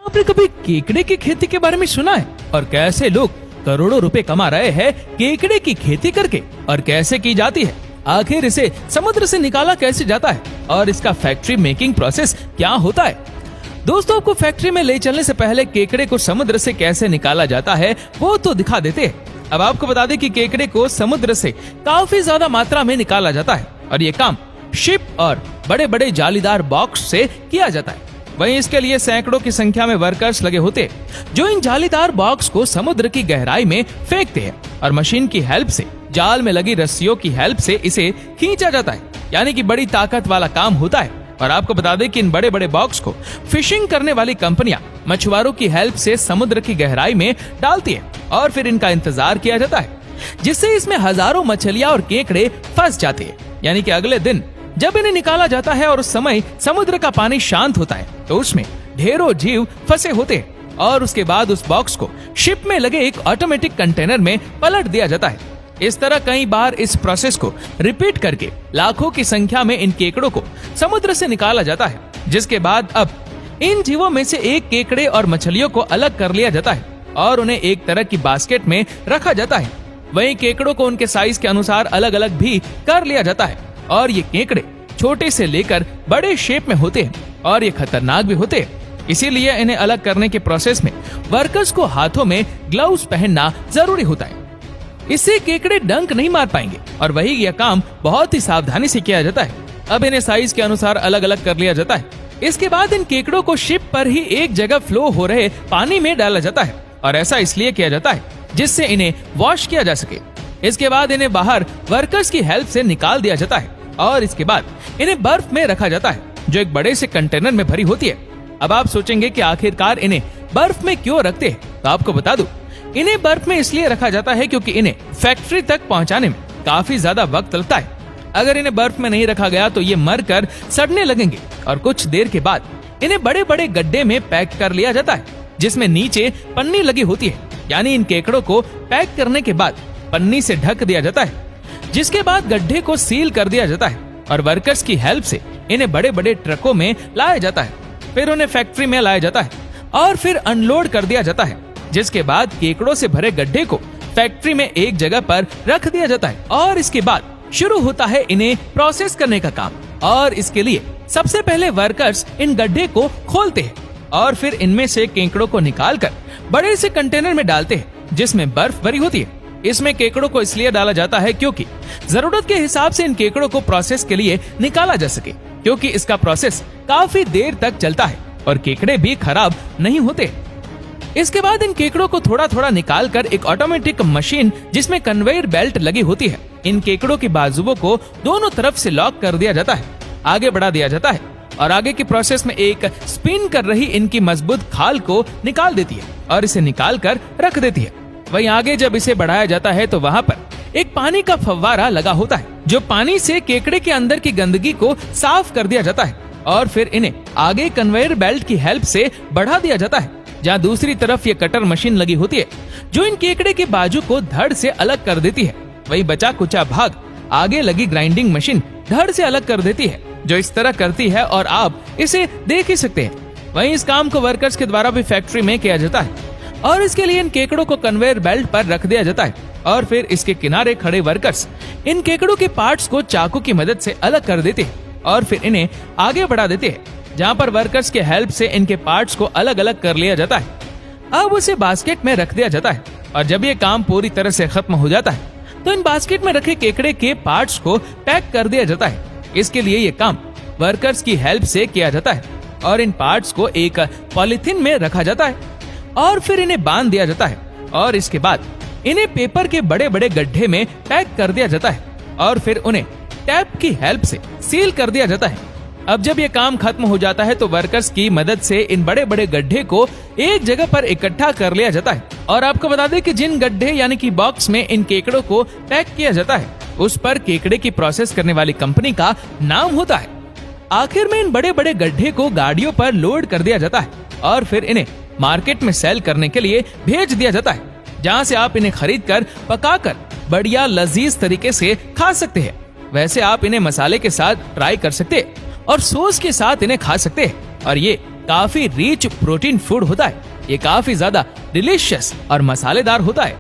आपने कभी केकड़े की खेती के बारे में सुना है? और कैसे लोग करोड़ों रुपए कमा रहे हैं केकड़े की खेती करके, और कैसे की जाती है? आखिर इसे समुद्र से निकाला कैसे जाता है और इसका फैक्ट्री मेकिंग प्रोसेस क्या होता है? दोस्तों, आपको फैक्ट्री में ले चलने से पहले केकड़े को समुद्र से कैसे निकाला जाता है वो तो दिखा देते हैं। अब आपको बता दें कि केकड़े को समुद्र से काफी ज्यादा मात्रा में निकाला जाता है और ये काम शिप और बड़े बड़े जालीदार बॉक्स से किया जाता है। वहीं इसके लिए सैकड़ों की संख्या में वर्कर्स लगे होते हैं जो इन जालीदार बॉक्स को समुद्र की गहराई में फेंकते हैं और मशीन की हेल्प से, जाल में लगी रस्सियों की हेल्प से इसे खींचा जाता है। यानी कि बड़ी ताकत वाला काम होता है। और आपको बता दें कि इन बड़े बड़े बॉक्स को फिशिंग करने वाली कंपनियां मछुआरों की हेल्प से समुद्र की गहराई में डालती है और फिर इनका इंतजार किया जाता है, जिससे इसमें हजारों मछलियां और केकड़े फंस जाते हैं। यानी कि अगले दिन जब इन्हें निकाला जाता है और उस समय समुद्र का पानी शांत होता है तो उसमें ढेरों जीव फंसे होते हैं और उसके बाद उस बॉक्स को शिप में लगे एक ऑटोमेटिक कंटेनर में पलट दिया जाता है। इस तरह कई बार इस प्रोसेस को रिपीट करके लाखों की संख्या में इन केकड़ों को समुद्र से निकाला जाता है, जिसके बाद अब इन जीवों में से एक केकड़े और मछलियों को अलग कर लिया जाता है और उन्हें एक तरह की बास्केट में रखा जाता है। वहीं केकड़ों को उनके साइज के अनुसार अलग अलग भी कर लिया जाता है और ये केकड़े छोटे से लेकर बड़े शेप में होते हैं और ये खतरनाक भी होते हैं। इसीलिए इन्हें अलग करने के प्रोसेस में वर्कर्स को हाथों में ग्लव्स पहनना जरूरी होता है। इससे केकड़े डंक नहीं मार पाएंगे और वही यह काम बहुत ही सावधानी से किया जाता है। अब इन्हें साइज के अनुसार अलग अलग कर लिया जाता है। इसके बाद इन केकड़ों को शिप पर ही एक जगह फ्लो हो रहे पानी में डाला जाता है और ऐसा इसलिए किया जाता है जिससे इन्हें वॉश किया जा सके। इसके बाद इन्हें बाहर वर्कर्स की हेल्प से निकाल दिया जाता है और इसके बाद इन्हें बर्फ में रखा जाता है जो एक बड़े से कंटेनर में भरी होती है। अब आप सोचेंगे कि आखिरकार इन्हें बर्फ में क्यों रखते हैं, तो आपको बता दूं, इन्हें बर्फ में इसलिए रखा जाता है क्योंकि इन्हें फैक्ट्री तक पहुंचाने में काफी ज्यादा वक्त लगता है। अगर इन्हें बर्फ में नहीं रखा गया तो ये मर कर सड़ने लगेंगे और कुछ देर के बाद इन्हें बड़े बड़े गड्ढे में पैक कर लिया जाता है जिसमें नीचे पन्नी लगी होती है। यानी इन केकड़ों को पैक करने के बाद पन्नी से ढक दिया जाता है, जिसके बाद गड्ढे को सील कर दिया जाता है और वर्कर्स की हेल्प से इन्हें बड़े बड़े ट्रकों में लाया जाता है। फिर उन्हें फैक्ट्री में लाया जाता है और फिर अनलोड कर दिया जाता है, जिसके बाद केकड़ों से भरे गड्ढे को फैक्ट्री में एक जगह पर रख दिया जाता है और इसके बाद शुरू होता है इन्हें प्रोसेस करने का काम। और इसके लिए सबसे पहले वर्कर्स इन गड्ढे को खोलते हैं और फिर इनमें से केकड़ों को निकालकर बड़े से कंटेनर में डालते हैं जिसमें बर्फ भरी होती है। इसमें केकड़ों को इसलिए डाला जाता है क्योंकि जरूरत के हिसाब से इन केकड़ों को प्रोसेस के लिए निकाला जा सके, क्योंकि इसका प्रोसेस काफी देर तक चलता है और केकड़े भी खराब नहीं होते। इसके बाद इन केकड़ों को थोड़ा थोड़ा निकाल कर एक ऑटोमेटिक मशीन जिसमें कन्वेयर बेल्ट लगी होती है, इन केकड़ों की बाजुओं को दोनों तरफ से लॉक कर दिया जाता है, आगे बढ़ा दिया जाता है और आगे की प्रोसेस में एक स्पिन कर रही इनकी मजबूत खाल को निकाल देती है और इसे निकाल कर रख देती है। वहीं आगे जब इसे बढ़ाया जाता है तो वहाँ पर एक पानी का फव्वारा लगा होता है जो पानी से केकड़े के अंदर की गंदगी को साफ कर दिया जाता है और फिर इन्हें आगे कन्वेयर बेल्ट की हेल्प से बढ़ा दिया जाता है, जहाँ दूसरी तरफ ये कटर मशीन लगी होती है जो इन केकड़े के बाजू को धड़ से अलग कर देती है। वही बचा कुचा भाग आगे लगी ग्राइंडिंग मशीन धड़ से अलग कर देती है, जो इस तरह करती है और आप इसे देख ही सकते हैं। वहीं इस काम को वर्कर्स के द्वारा भी फैक्ट्री में किया जाता है और इसके लिए इन केकड़ों को कन्वेयर बेल्ट पर रख दिया जाता है और फिर इसके किनारे खड़े वर्कर्स इन केकड़ों के पार्ट्स को चाकू की मदद से अलग कर देते हैं और फिर इन्हें आगे बढ़ा देते हैं, जहाँ पर वर्कर्स के हेल्प से इनके पार्ट्स को अलग अलग कर लिया जाता है। अब उसे बास्केट में रख दिया जाता है और जब ये काम पूरी तरह से खत्म हो जाता है तो इन बास्केट में रखे केकड़े के पार्ट्स को पैक कर दिया जाता है। इसके लिए ये काम वर्कर्स की हेल्प से किया जाता है और इन पार्ट्स को एक पॉलिथीन में रखा जाता है और फिर इन्हें बांध दिया जाता है और इसके बाद इन्हें पेपर के बड़े बड़े गड्ढे में पैक कर दिया जाता है और फिर उन्हें टैप की हेल्प से सील कर दिया जाता है। अब जब ये काम खत्म हो जाता है तो वर्कर्स की मदद से इन बड़े बड़े गड्ढे को एक जगह पर इकट्ठा कर लिया जाता है और आपको बता दें कि जिन गड्ढे यानी कि बॉक्स में इन केकड़ों को पैक किया जाता है उस पर केकड़े की प्रोसेस करने वाली कंपनी का नाम होता है। आखिर में इन बड़े बड़े गड्ढे को गाड़ियों पर लोड कर दिया जाता है और फिर इन्हें मार्केट में सेल करने के लिए भेज दिया जाता है, जहाँ से आप इन्हें खरीद कर पकाकर बढ़िया लजीज तरीके से खा सकते हैं। वैसे आप इन्हें मसाले के साथ ट्राई कर सकते हैं और सॉस के साथ इन्हें खा सकते हैं और ये काफी रिच प्रोटीन फूड होता है। ये काफी ज्यादा डिलीशियस और मसालेदार होता है।